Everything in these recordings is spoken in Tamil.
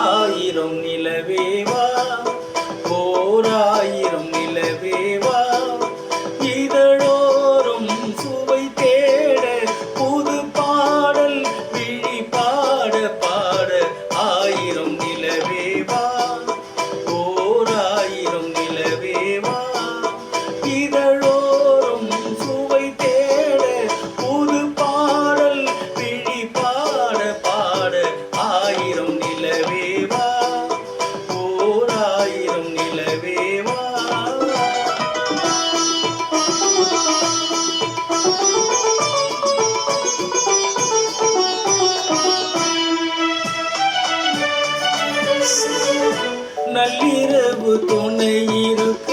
ஆயிரம் நிலவேவா ஓராயிரம் நிலவேவா இதழோறும் சுவை தேட புது பாடல் விழி பாட பாட ஆயிரம் நிலவேவா ஓராயிரம் நிலவேவா இதழோறும் சுவை தேட புது பாடல் விழி பாட பாட ஆயிரம் நிலவேவா ஓராயிரம் நிலவேவா நள்ளிரவு துணை இருக்க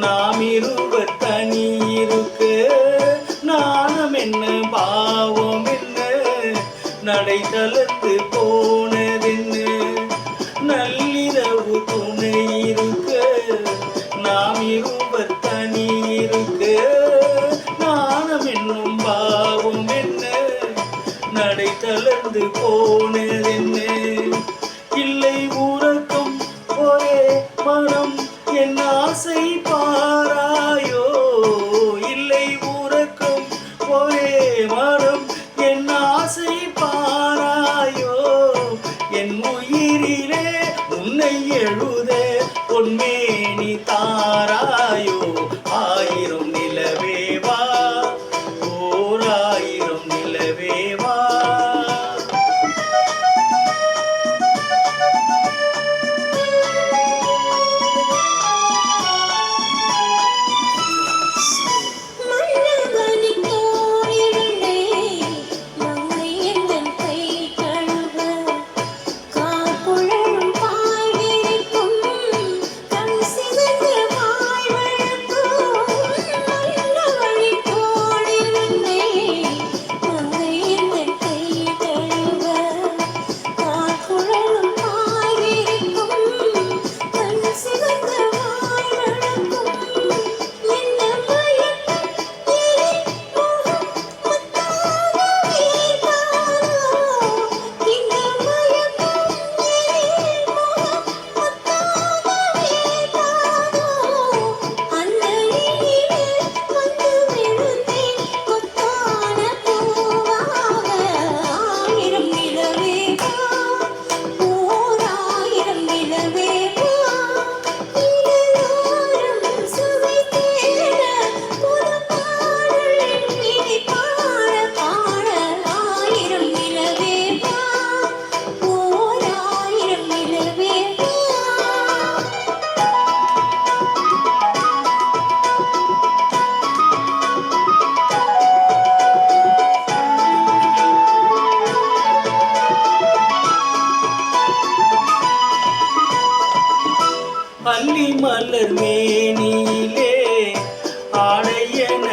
நாம் இருவர் தனி இருக்க நாணம் என்ன பாவம் என்ன நடை தளர்ந்து போனதென்ன நள்ளிரவு துணை இருக்க நாம் இருவர் தனி இருக்க நாணம் என்னும் பாவம் என்ன நடை தளர்ந்து போனதென்ன இல்லை உறக்கம் ஒரே மனம் என் ஆசை பாராயோ இல்லை உறக்கம் ஒரே மனம் என் ஆசை பாராயோ என் உயிரிலே உன்னை எழுத பொன்மேனி தாராயோ ஆயிரம் நிலவேவா ஓராயிரம் நிலவேவா அல்லி மலர் மேனியிலே ஆடையன